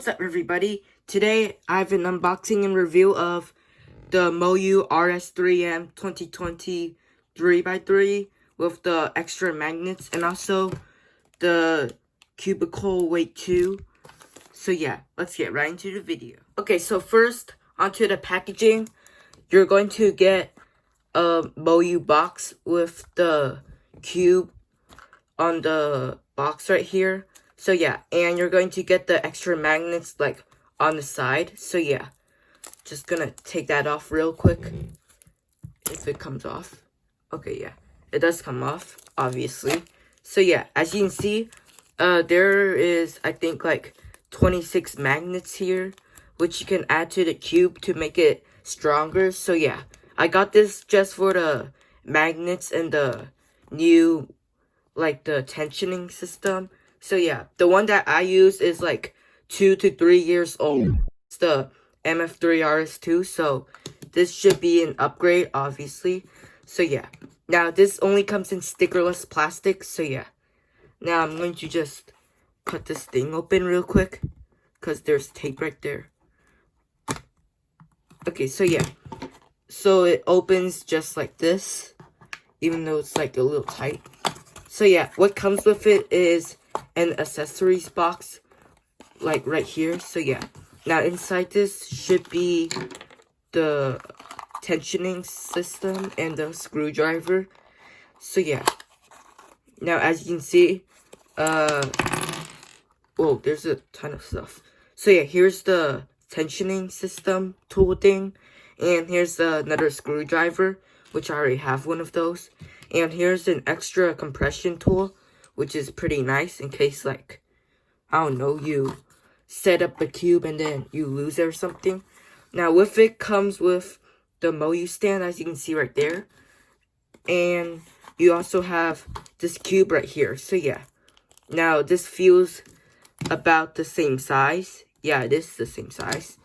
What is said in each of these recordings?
What's up, everybody? Today I have an unboxing and review of the Moyu Rs3M 2020 3x3 with the extra magnets and also the cubicle weight 2. So yeah, let's get right into the video. Okay, so first onto the packaging. You're going to get a Moyu box with the cube on the box right here. So yeah, and you're going to get the extra magnets like on the side. So yeah, just gonna take that off real quick. If it comes off. Okay, yeah, it does come off, obviously. So yeah, as you can see, there is, I think, like 26 magnets here, which you can add to the cube to make it stronger. So yeah, I got this just for the magnets and the new, like, the tensioning system. So yeah, the one that I use is like 2 to 3 years old. It's the MF3RS2, so this should be an upgrade, obviously. So yeah, now this only comes in stickerless plastic, so yeah. Now I'm going to just cut this thing open real quick, because there's tape right there. Okay, so yeah. So it opens just like this, even though it's like a little tight. So yeah, what comes with it is an accessories box, like right here. So yeah, now inside this should be the tensioning system and the screwdriver. So yeah, now as you can see, whoa, there's a ton of stuff. So yeah, here's the tensioning system tool thing, and here's another screwdriver, which I already have one of those. And here's an extra compression tool, which is pretty nice in case, like, I don't know, you set up a cube and then you lose it or something. Now, with it comes with the Moyu stand, as you can see right there. And you also have this cube right here. So, yeah. Now, this feels about the same size. Yeah, it is the same size.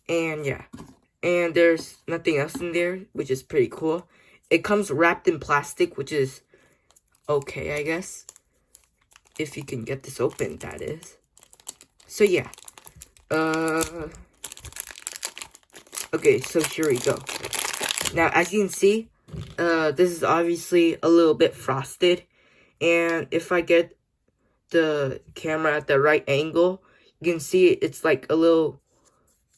And, yeah. And there's nothing else in there, which is pretty cool. It comes wrapped in plastic, which is okay, I guess. If you can get this open, that is. So, yeah. Okay, so here we go. Now, as you can see, this is obviously a little bit frosted. And if I get the camera at the right angle, you can see it's like a little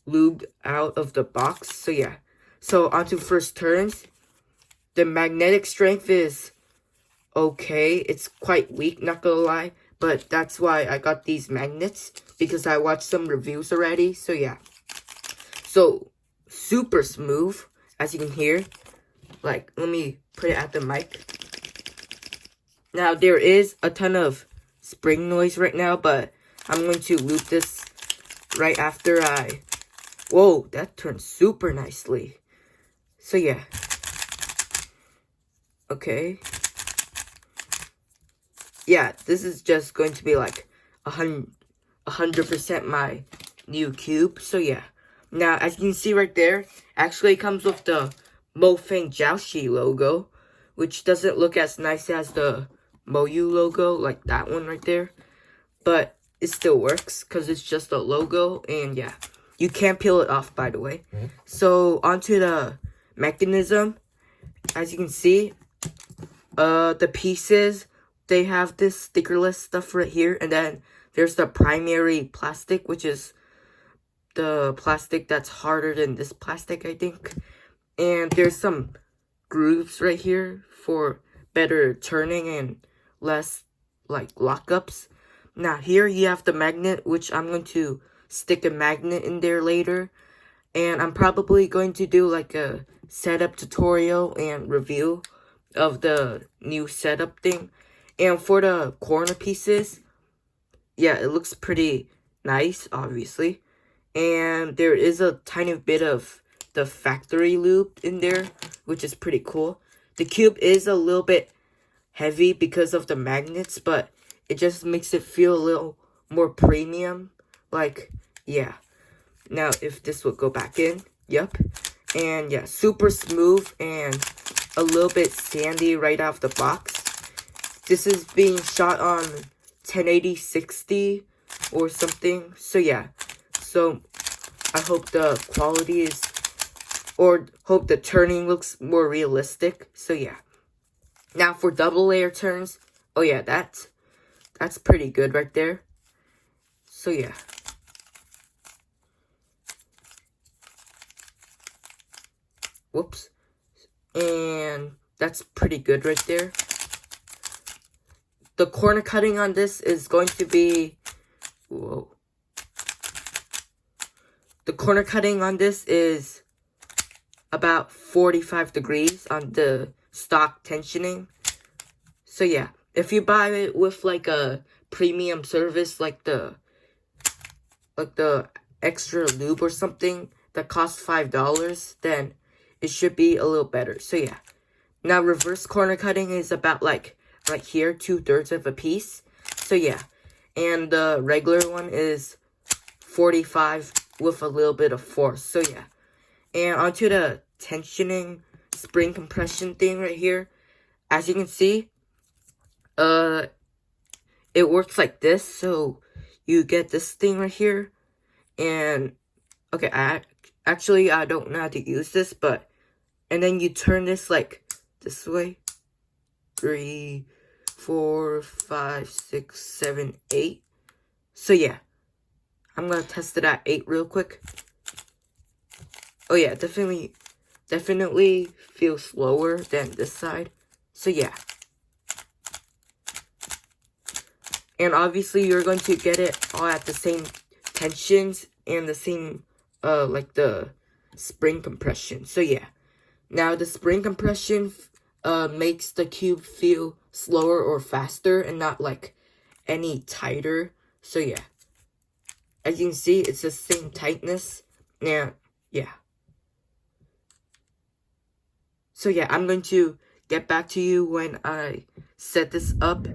lubed out of the box. So, yeah. So, onto first turns. The magnetic strength is okay. It's quite weak, not gonna lie. But that's why I got these magnets, because I watched some reviews already. So yeah. So, super smooth, as you can hear. Like, let me put it at the mic. Now, there is a ton of spring noise right now, but I'm going to loop this right after I... Whoa, that turned super nicely. So yeah. Okay. Yeah, this is just going to be like 100% my new cube. So yeah. Now, as you can see right there, actually it comes with the Mofeng Jiaoshi logo, which doesn't look as nice as the Moyu logo, like that one right there. But it still works, because it's just a logo, and yeah. You can't peel it off, by the way. So, onto the mechanism. As you can see, the pieces, they have this stickerless stuff right here, and then there's the primary plastic, which is the plastic that's harder than this plastic, I think. And there's some grooves right here for better turning and less, like, lockups. Now, here you have the magnet, which I'm going to stick a magnet in there later. And I'm probably going to do, like, a setup tutorial and review of the new setup thing. And for the corner pieces, yeah, it looks pretty nice, obviously. And there is a tiny bit of the factory loop in there, which is pretty cool. The cube is a little bit heavy because of the magnets, but it just makes it feel a little more premium. Like, yeah. Now, if this will go back in, yep. And yeah, super smooth and a little bit sandy right out of the box. This is being shot on 1080-60 or something. So yeah, so I hope the quality is, or hope the turning looks more realistic. So yeah. Now for double layer turns, oh yeah, that's pretty good right there. So yeah. Whoops. And that's pretty good right there. The corner cutting on this is going to be, whoa. The corner cutting on this is about 45 degrees on the stock tensioning. So yeah, if you buy it with like a premium service like the extra lube or something that costs $5, then it should be a little better. So yeah. Now reverse corner cutting is about like right here, 2/3 of a piece. So yeah. And the regular one is 45 with a little bit of force. So yeah. And onto the tensioning spring compression thing right here. As you can see, it works like this. So you get this thing right here. And okay, I don't know how to use this, but and then you turn this like this way. 3, 4, 5, 6, 7, 8. So yeah. I'm gonna test it at 8 real quick. Oh yeah, definitely feels slower than this side. So yeah. And obviously you're going to get it all at the same tensions and the same like the spring compression. So yeah. Now the spring compression makes the cube feel slower or faster and not like any tighter. So yeah. As you can see, it's the same tightness. Now, yeah. So yeah, I'm going to get back to you when I set this up.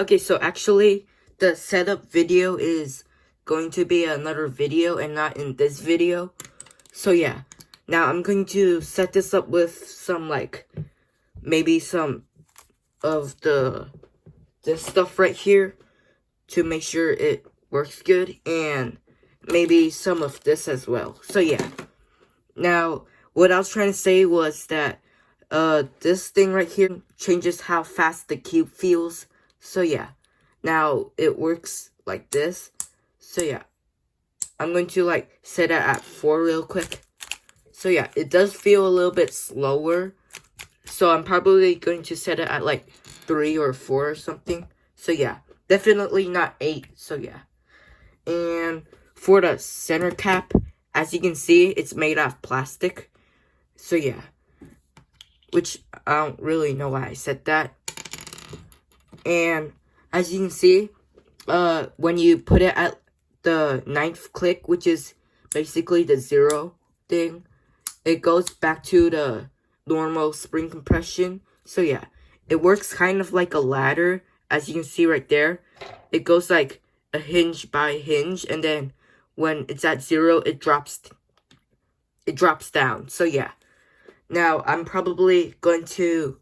Okay, so actually, the setup video is going to be another video and not in this video. So yeah, now I'm going to set this up with some like, maybe some of this stuff right here to make sure it works good, and maybe some of this as well. So yeah. Now, what I was trying to say was that this thing right here changes how fast the cube feels. So yeah. Now it works like this. So yeah. I'm going to like set it at 4 real quick. So yeah, it does feel a little bit slower. So I'm probably going to set it at like 3 or 4 or something. So yeah, definitely not 8. So yeah. And for the center cap, as you can see, it's made out of plastic. So yeah. Which I don't really know why I said that. And as you can see, when you put it at the 9th click, which is basically the 0 thing, it goes back to the normal spring compression. So yeah, it works kind of like a ladder, as you can see right there. It goes like a hinge by hinge, and then when it's at 0, it drops down. So yeah. Now I'm probably going to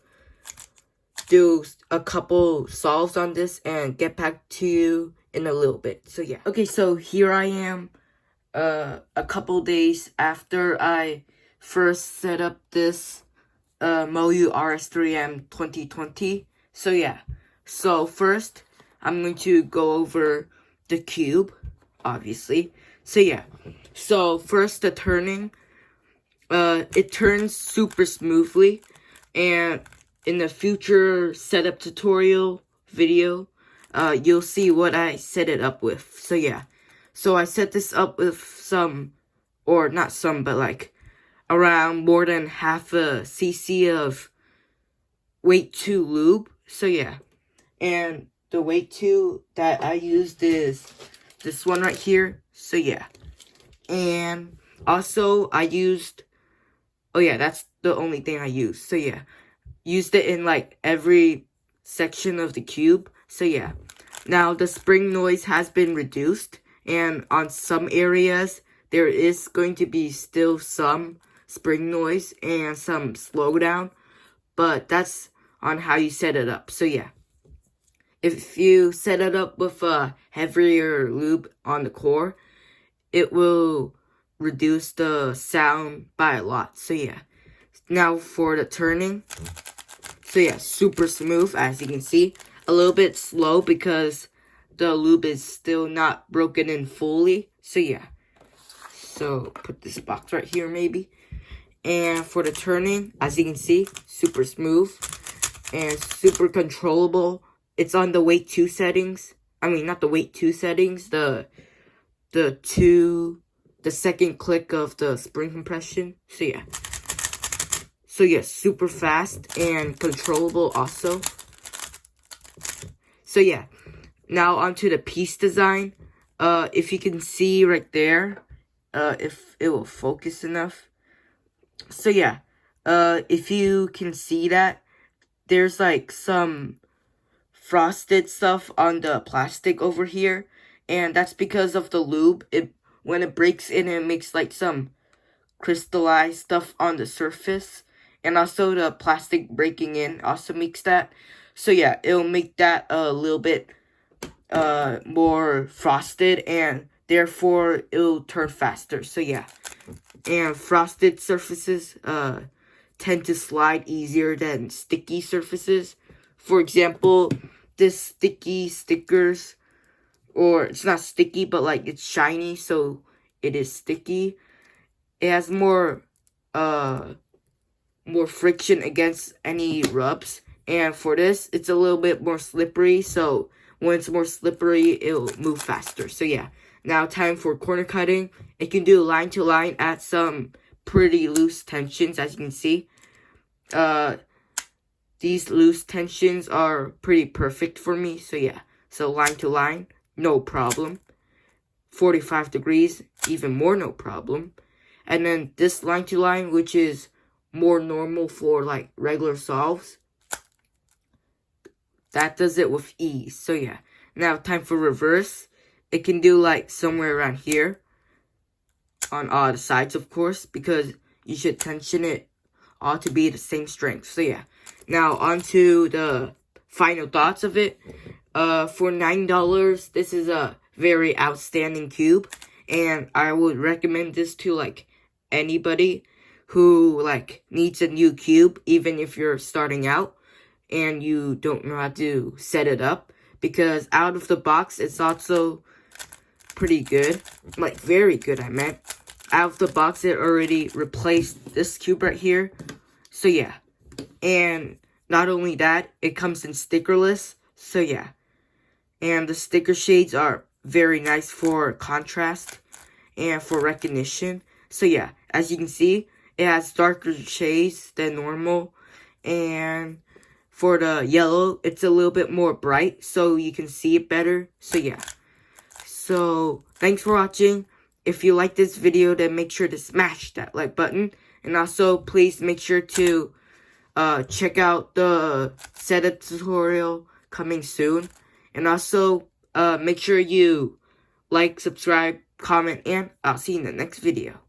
do a couple solves on this and get back to you in a little bit. So yeah. Okay, so here I am a couple days after I first set up this Moyu Rs3M 2020. So yeah. So first, I'm going to go over the cube, obviously. So yeah. So first, the turning. It turns super smoothly, and in the future setup tutorial video, you'll see what I set it up with. So yeah. So I set this up with some, or not some, but like around more than half a cc of weight 2 lube. So yeah. And the weight 2 that I used is this one right here. So yeah. And also I used, oh yeah, that's the only thing I used. So yeah. Used it in like every section of the cube. So yeah. Now the spring noise has been reduced, and on some areas there is going to be still some spring noise and some slowdown, but that's on how you set it up. So yeah. If you set it up with a heavier lube on the core, it will reduce the sound by a lot. So yeah. Now for the turning. So yeah, super smooth as you can see. A little bit slow because the lube is still not broken in fully. So yeah. So put this box right here maybe. And for the turning, as you can see, super smooth and super controllable. It's on the weight 2 settings. I mean, not the weight 2 settings, the second click of the spring compression. So yeah. So yeah, super fast and controllable also. So yeah, now onto the piece design. If you can see right there, if it will focus enough. So yeah, if you can see that, there's like some frosted stuff on the plastic over here, and that's because of the lube. When it breaks in, it makes like some crystallized stuff on the surface, and also the plastic breaking in also makes that. So yeah, it'll make that a little bit more frosted, and therefore it'll turn faster. So yeah, and frosted surfaces tend to slide easier than sticky surfaces. For example, this sticky stickers, or it's not sticky, but like it's shiny, so it is sticky. It has more friction against any rubs, and for this, it's a little bit more slippery. So when it's more slippery, it'll move faster. So yeah, now time for corner cutting. It can do line to line at some pretty loose tensions, as you can see. These loose tensions are pretty perfect for me. So yeah, so line to line, no problem. 45 degrees, even more no problem. And then this line to line, which is more normal for like regular solves, that does it with ease. So yeah, now time for reverse. It can do like somewhere around here on all the sides, of course, because you should tension it all to be the same strength. So yeah, now onto the final thoughts of it. For $9, this is a very outstanding cube, and I would recommend this to like anybody who like needs a new cube, even if you're starting out and you don't know how to set it up, because out of the box it's also pretty good, like very good I meant. Out of the box it already replaced this cube right here. So yeah, and not only that, it comes in stickerless. So yeah, and the sticker shades are very nice for contrast and for recognition. So yeah, as you can see, it has darker shades than normal, and for the yellow, it's a little bit more bright, so you can see it better. So yeah, so thanks for watching. If you like this video, then make sure to smash that like button, and also please make sure to check out the setup tutorial coming soon, and also make sure you like, subscribe, comment, and I'll see you in the next video.